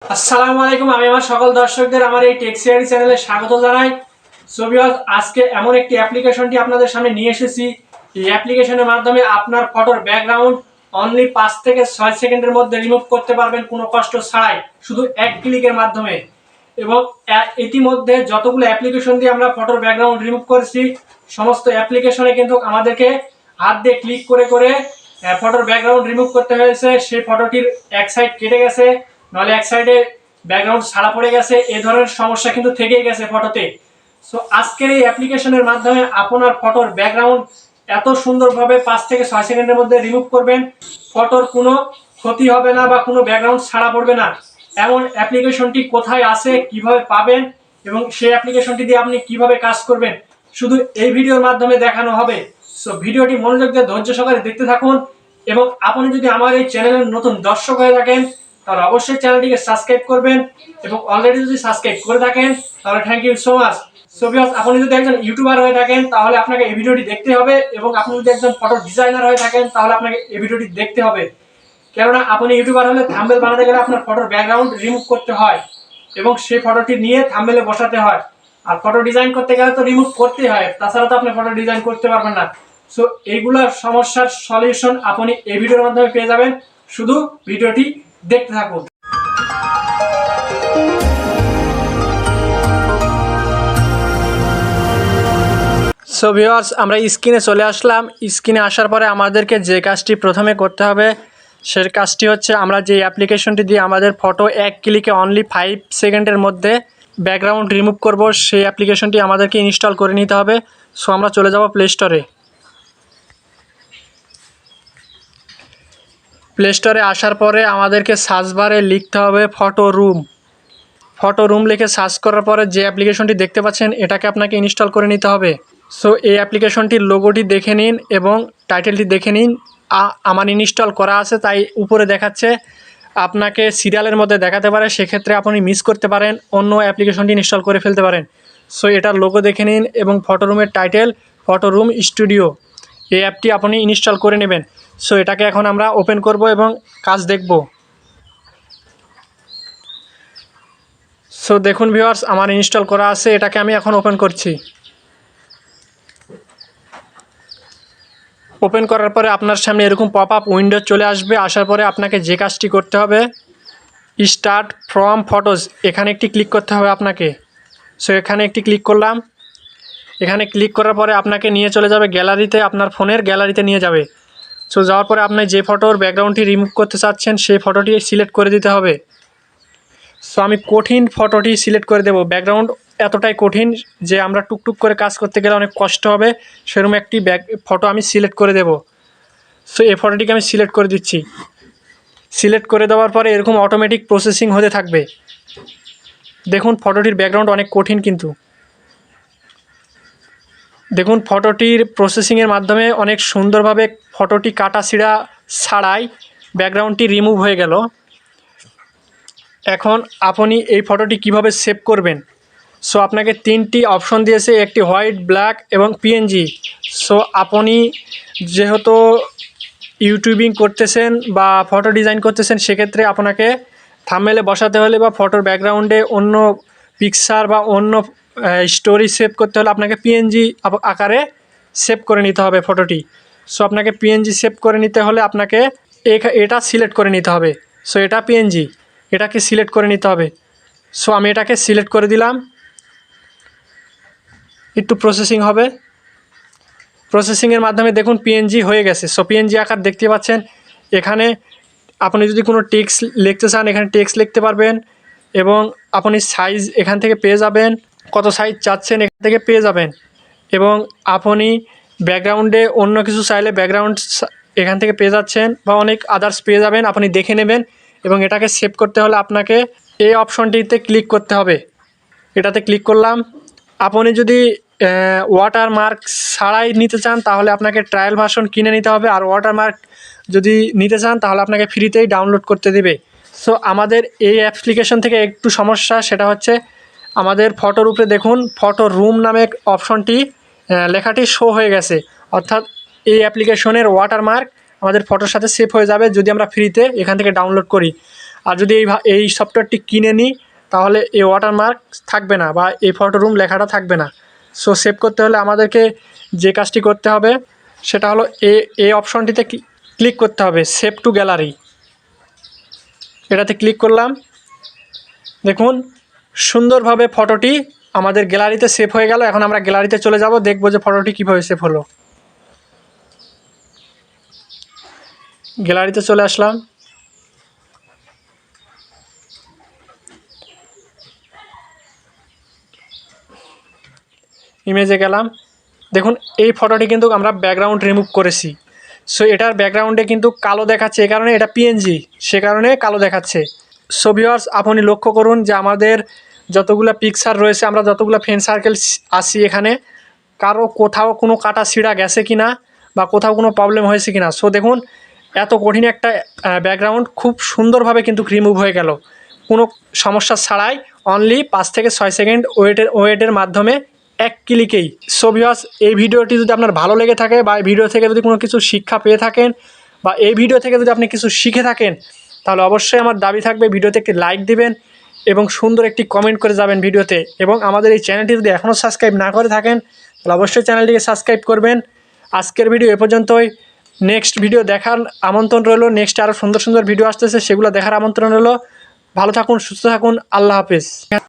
আসসালামু আলাইকুম। আমি আমার সকল দর্শকদের আমার এই টেক্সিয়ারি চ্যানেলে স্বাগত জানাই। সো ভিউয়ার্স, আজকে এমন একটি অ্যাপ্লিকেশনটি আপনাদের সামনে নিয়ে এসেছি। এই অ্যাপ্লিকেশনের মাধ্যমে আপনার ফটোর ব্যাকগ্রাউন্ড অনলি 5 থেকে 6 সেকেন্ডের মধ্যে রিমুভ করতে পারবেন কোনো কষ্ট ছাড়াই, শুধু এক ক্লিকের মাধ্যমে। এবং ইতিমধ্যে যতগুলো অ্যাপ্লিকেশন দিয়ে আমরা ফটোর ব্যাকগ্রাউন্ড রিমুভ করেছি, সমস্ত অ্যাপ্লিকেশনে কিন্তু আমাদেরকে হাত দিয়ে ক্লিক করে করে ফটোর ব্যাকগ্রাউন্ড রিমুভ করতে হয়েছে। সেই ফটোটির এক সাইড কেটে গেছে, নাহলে এক সাইডে ব্যাকগ্রাউন্ড ছাড়া পড়ে গেছে, এই ধরনের সমস্যা কিন্তু থেকেই গেছে ফটোতে। সো আজকের এই অ্যাপ্লিকেশনের মাধ্যমে আপনার ফটোর ব্যাকগ্রাউন্ড এত সুন্দরভাবে 5 থেকে 6 সেকেন্ডের মধ্যে রিমুভ করবেন, ফটোর কোনো ক্ষতি হবে না বা কোনো ব্যাকগ্রাউন্ড ছাড়া পড়বে না। এমন অ্যাপ্লিকেশনটি কোথায় আছে, কিভাবে পাবেন এবং সেই অ্যাপ্লিকেশনটি দিয়ে আপনি কিভাবে কাজ করবেন, শুধু এই ভিডিওর মাধ্যমে দেখানো হবে। সো ভিডিওটি মনোযোগ দিয়ে ধৈর্য সহকারে দেখতে থাকুন। এবং আপনি যদি আমার এই চ্যানেলের নতুন দর্শক হয়ে থাকেন তাহলে অবশ্যই চ্যানেলটিকে সাবস্ক্রাইব করবেন, এবং অলরেডি যদি সাবস্ক্রাইব করে থাকেন তাহলে thank you so much. So viewers, আপনি যদি একজন ইউটিউবার হয়ে থাকেন তাহলে আপনাকে এই ভিডিওটি দেখতে হবে, এবং আপনি যদি একজন ফটো ডিজাইনার হয়ে থাকেন তাহলে আপনাকে এই ভিডিওটি দেখতে হবে। কেননা আপনি ইউটিউবার হলে থাম্বনেল বানাতে গেলে আপনার ফটোর ব্যাকগ্রাউন্ড রিমুভ করতে হয় এবং সেই ফটোটি নিয়ে থাম্বনেলে বসাতে হয়। আর ফটো ডিজাইন করতে গেলে তো রিমুভ করতেই হয়, তাছাড়া তো আপনি ফটো ডিজাইন করতে পারবেন না। সো এইগুলোর সমস্যার সলিউশন আপনি এই ভিডিওর মাধ্যমে পেয়ে যাবেন, শুধু ভিডিওটি দেখতে থাকুন। সো ভিউয়ার্স, আমরা স্ক্রিনে চলে আসলাম। স্ক্রিনে আসার পরে আমাদেরকে যে কাজটি প্রথমে করতে হবে সেই কাজটি হচ্ছে, আমরা যে অ্যাপ্লিকেশনটি দিয়ে আমাদের ফটো এক ক্লিকে অনলি 5 সেকেন্ডের মধ্যে ব্যাকগ্রাউন্ড রিমুভ করব, সেই অ্যাপ্লিকেশনটি আমাদেরকে ইনস্টল করে নিতে হবে। সো আমরা চলে যাব প্লে স্টোরে। প্লে স্টোরে আসার পরে আমাদেরকে সার্চ বারে লিখতে হবে ফটো রুম। ফটো রুম লিখে সার্চ করার পরে যে অ্যাপ্লিকেশনটি দেখতে পাচ্ছেন এটাকে আপনাকে ইনস্টল করে নিতে হবে। সো এই অ্যাপ্লিকেশনটির লোগোটি দেখে নিন এবং টাইটেলটি দেখে নিন। আমার ইনস্টল করা আছে তাই উপরে দেখাচ্ছে, আপনাকে সিরিয়ালের মধ্যে দেখাতে পারে, সেক্ষেত্রে আপনি মিস করতে পারেন, অন্য অ্যাপ্লিকেশনটি ইনস্টল করে ফেলতে পারেন। সো এটার লোগো দেখে নিন এবং ফটো রুমের টাইটেল ফটো রুম স্টুডিও, এই অ্যাপটি আপনি ইনস্টল করে নেবেন। সো এটাকে এখন আমরা ওপেন করব এবং কাজ দেখব। সো দেখুন ভিউয়ার্স, আমার ইনস্টল করা আছে, এটাকে আমি এখন ওপেন করছি। ওপেন করার পরে আপনার সামনে এরকম পপ আপ উইন্ডো চলে আসবে। আসার পরে আপনাকে যে কাজটি করতে হবে, স্টার্ট ফ্রম ফটোজ, এখানে একটি ক্লিক করতে হবে আপনাকে। সো এখানে একটি ক্লিক করলাম। এখানে ক্লিক করার পরে আপনাকে নিয়ে চলে যাবে গ্যালারিতে, আপনার ফোনের গ্যালারিতে নিয়ে যাবে। সো যাওয়ার পরে আপনি যে ফটোর ব্যাকগ্রাউন্ডটি রিমুভ করতে চাচ্ছেন সেই ফটোটি সিলেক্ট করে দিতে হবে। সো আমি কঠিন ফটোটি সিলেক্ট করে দেব। ব্যাকগ্রাউন্ড এতটাই কঠিন যে আমরা টুকটুক করে কাজ করতে গেলে অনেক কষ্ট হবে, সেরকম একটি ফটো আমি সিলেক্ট করে দেব। সো এই ফটোটিকে আমি সিলেক্ট করে দিচ্ছি। সিলেক্ট করে দেওয়ার পরে এরকম অটোমেটিক প্রসেসিং হতে থাকবে। দেখুন ফটোটির ব্যাকগ্রাউন্ড অনেক কঠিন, কিন্তু দেখুন ফটোটির প্রসেসিংয়ের মাধ্যমে অনেক সুন্দরভাবে ফটোটি কাটা ছিঁড়া ছাড়াই ব্যাকগ্রাউন্ডটি রিমুভ হয়ে গেল। এখন আপনি এই ফটোটি কিভাবে সেভ করবেন? সো আপনাকে 3টি অপশন দিয়েছে, একটি হোয়াইট, ব্ল্যাক এবং পিএনজি। সো আপনি যেহেতু ইউটিউবিং করতেছেন বা ফটো ডিজাইন করতেছেন, সেক্ষেত্রে আপনাকে থাম্বনেলে বসাতে হলে বা ফটোর ব্যাকগ্রাউন্ডে অন্য পিকচার বা অন্য স্টোরি সেভ করতে হলে আপনাকে পিএনজি আকারে সেভ করে নিতে হবে ফটোটি। সো আপনাকে পিএনজি সেভ করে নিতে হলে আপনাকে এটা সিলেক্ট করে নিতে হবে। সো এটা পিএনজি, এটাকে সিলেক্ট করে নিতে হবে। সো আমি এটাকে সিলেক্ট করে দিলাম। একটু প্রসেসিং হবে। প্রসেসিংয়ের মাধ্যমে দেখুন পিএনজি হয়ে গেছে। সো পিএনজি আকার দেখতে পাচ্ছেন। এখানে আপনি যদি কোনো টেক্সট লিখতে চান এখানে টেক্সট লিখতে পারবেন, এবং আপনি সাইজ এখান থেকে পেয়ে যাবেন, কত সাইজ চাচ্ছেন এখান থেকে পেয়ে যাবেন। এবং আপনি ব্যাকগ্রাউন্ডে অন্য কিছু চাইলে ব্যাকগ্রাউন্ড এখান থেকে পেয়ে যাচ্ছেন, বা অনেক আদার্স পেয়ে যাবেন, আপনি দেখে নেবেন। এবং এটাকে সেভ করতে হলে আপনাকে এই অপশনটিতে ক্লিক করতে হবে। এটাতে ক্লিক করলাম। আপনি যদি ওয়াটারমার্ক ছাড়াই নিতে চান তাহলে আপনাকে ট্রায়াল ভার্সন কিনে নিতে হবে, আর ওয়াটারমার্ক যদি নিতে চান তাহলে আপনাকে ফ্রিতেই ডাউনলোড করতে দেবে। সো আমাদের এই অ্যাপ্লিকেশন থেকে একটু সমস্যা, সেটা হচ্ছে আমাদের ফটোর উপরে দেখুন ফটো রুম নামে অপশনটি লেখাটি শো হয়ে গেছে, অর্থাৎ এই অ্যাপ্লিকেশনের ওয়াটারমার্ক আমাদের ফটোর সাথে সেভ হয়ে যাবে যদি আমরা ফ্রিতে এখান থেকে ডাউনলোড করি। আর যদি এই সফটওয়্যারটি কিনে নিই তাহলে এই ওয়াটারমার্ক থাকবে না বা এই ফটো রুম লেখাটা থাকবে না। সো সেভ করতে হলে আমাদেরকে যে কাজটি করতে হবে সেটা হলো এই অপশনটিতে ক্লিক করতে হবে, সেভ টু গ্যালারি। এটাতে ক্লিক করলাম। দেখুন সুন্দরভাবে ফটোটি আমাদের গ্যালারিতে সেভ হয়ে গেল। এখন আমরা গ্যালারিতে চলে যাব, দেখব যে ফটোটি কীভাবে সেভ হলো। গ্যালারিতে চলে আসলাম। ইমেজে গেলাম। দেখুন এই ফটোটি কিন্তু আমরা ব্যাকগ্রাউন্ড রিমুভ করেছি। সো এটার ব্যাকগ্রাউন্ডে কিন্তু কালো দেখাচ্ছে, এই কারণে এটা পিএনজি, সে কারণে কালো দেখাচ্ছে। সো ভিউয়ার্স, আপনি লক্ষ্য করুন যে আমাদের যতগুলো পিকচার রয়েছে, আমরা যতগুলো ফ্রেন্ড সার্কেল আসি, এখানে কারো কোথাও কোনো কাটা ছিঁড়া গেছে কি না বা কোথাও কোনো প্রবলেম হয়েছে কি না। সো দেখুন এত কঠিন একটা ব্যাকগ্রাউন্ড খুব সুন্দরভাবে কিন্তু রিমুভ হয়ে গেল কোনো সমস্যা ছাড়াই, অনলি 5 থেকে 6 সেকেন্ড ওয়েটের মাধ্যমে, এক ক্লিকেই। সো ভিউয়ার্স, এই ভিডিওটি যদি আপনার ভালো লেগে থাকে বা এই ভিডিও থেকে যদি কোনো কিছু শিক্ষা পেয়ে থাকেন বা এই ভিডিও থেকে যদি আপনি কিছু শিখে থাকেন, তাহলে অবশ্যই আমার দাবি থাকবে ভিডিওতে একটি লাইক দিবেন এবং সুন্দর একটি কমেন্ট করে যাবেন ভিডিওতে। এবং আমাদের এই চ্যানেলটি যদি এখনও সাবস্ক্রাইব না করে থাকেন তাহলে অবশ্যই চ্যানেলটিকে সাবস্ক্রাইব করবেন। আজকের ভিডিও এ পর্যন্তই। নেক্সট ভিডিও দেখার আমন্ত্রণ রইল। নেক্সট আরও সুন্দর সুন্দর ভিডিও আসতেছে, সেগুলো দেখার আমন্ত্রণ রইল। ভালো থাকুন, সুস্থ থাকুন, আল্লাহ হাফেজ।